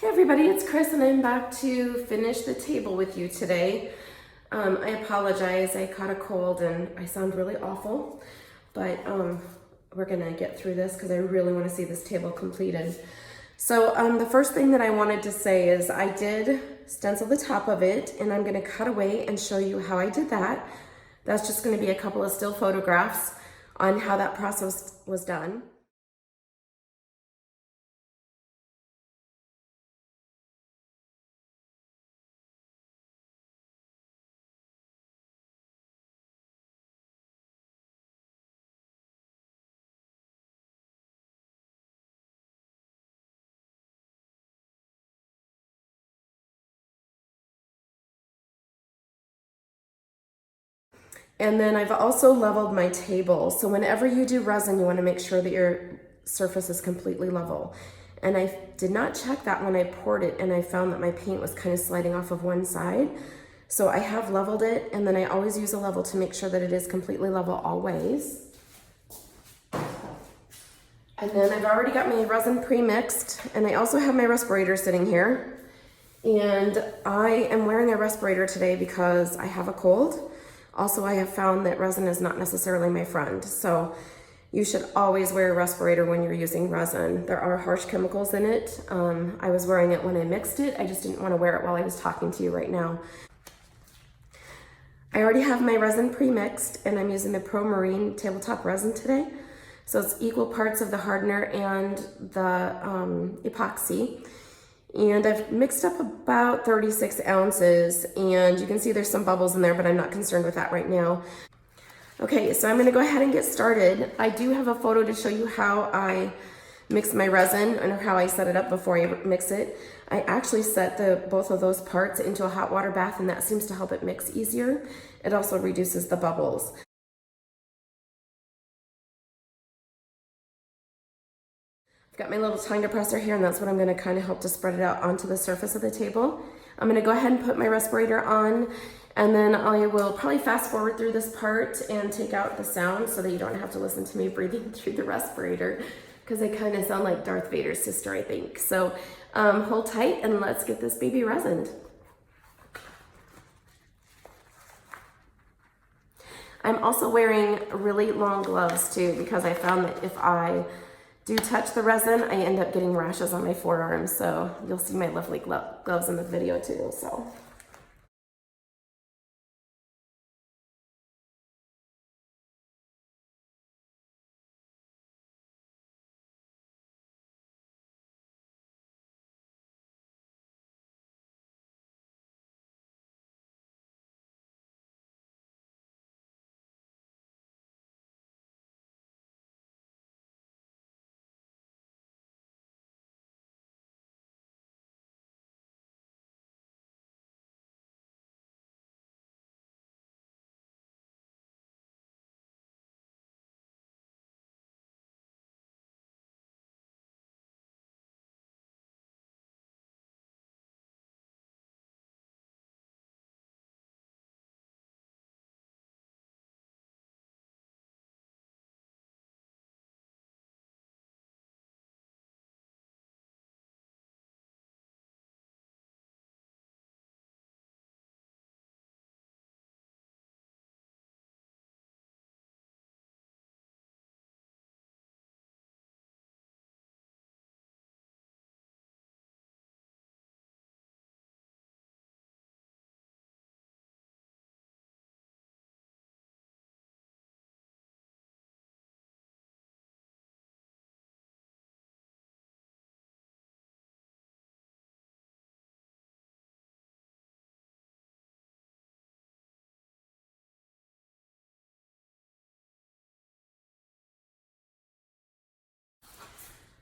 Hey everybody, it's Chris and I'm back to finish the table with you today. I apologize, I caught a cold and I sound really awful, but we're gonna get through this because I really want to see this table completed. So the first thing that I wanted to say is I did stencil the top of it and I'm gonna cut away and show you how I did that. That's just gonna be a couple of still photographs on how that process was done. And then I've also leveled my table. So whenever you do resin, you want to make sure that your surface is completely level. And I did not check that when I poured it, and I found that my paint was kind of sliding off of one side. So I have leveled it, and then I always use a level to make sure that it is completely level always. And then I've already got my resin pre-mixed, and I also have my respirator sitting here. And I am wearing a respirator today because I have a cold. Also, I have found that resin is not necessarily my friend. So you should always wear a respirator when you're using resin. There are harsh chemicals in it. I was wearing it when I mixed it. I just didn't want to wear it while I was talking to you right now. I already have my resin pre-mixed and I'm using the Pro Marine tabletop resin today. So it's equal parts of the hardener and the epoxy. And I've mixed up about 36 ounces, and you can see there's some bubbles in there, but I'm not concerned with that right now. Okay, so I'm gonna go ahead and get started. I do have a photo to show you how I mix my resin and how I set it up before I mix it. I actually set both of those parts into a hot water bath, and that seems to help it mix easier. It also reduces the bubbles. I've got my little tongue depressor here, and that's what I'm gonna kind of help to spread it out onto the surface of the table. I'm gonna go ahead and put my respirator on, and then I will probably fast forward through this part and take out the sound so that you don't have to listen to me breathing through the respirator, because I kind of sound like Darth Vader's sister, I think. So hold tight and let's get this baby resined. I'm also wearing really long gloves too, because I found that if I do touch the resin, I end up getting rashes on my forearms. So you'll see my lovely gloves in the video too. So.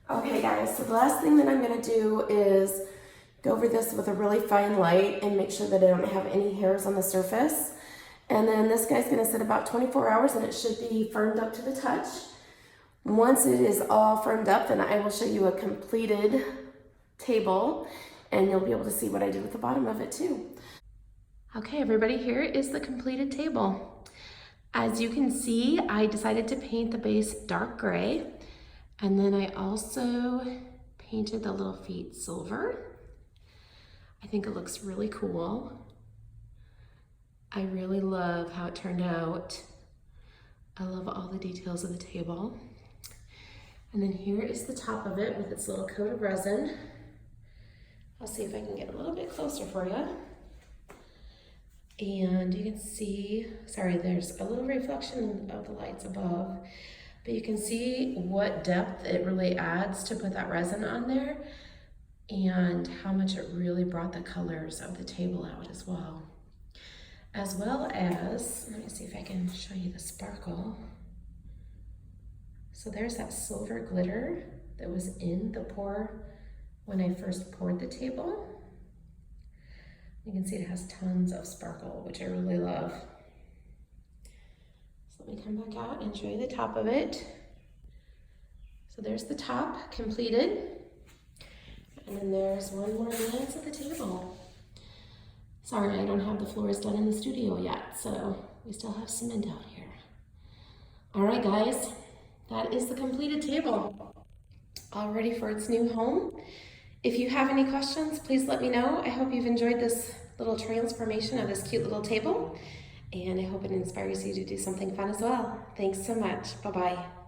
Okay guys, so the last thing that I'm gonna do is go over this with a really fine light and make sure that I don't have any hairs on the surface. And then this guy's gonna sit about 24 hours and it should be firmed up to the touch. Once it is all firmed up, then I will show you a completed table and you'll be able to see what I did with the bottom of it too. Okay everybody, here is the completed table. As you can see, I decided to paint the base dark gray. And then I also painted the little feet silver. I think it looks really cool. I really love how it turned out. I love all the details of the table. And then here is the top of it with its little coat of resin. I'll see if I can get a little bit closer for you. And you can see, sorry, there's a little reflection of the lights above, but you can see what depth it really adds to put that resin on there and how much it really brought the colors of the table out as well. As well as, let me see if I can show you the sparkle. So there's that silver glitter that was in the pour when I first poured the table. You can see it has tons of sparkle, which I really love. So let me come back out and show you the top of it. So there's the top completed. And then there's one more glance at the table. Sorry, I don't have the floors done in the studio yet, so we still have cement out here. All right, guys, that is the completed table, all ready for its new home. If you have any questions, please let me know. I hope you've enjoyed this little transformation of this cute little table, and I hope it inspires you to do something fun as well. Thanks so much. Bye-bye.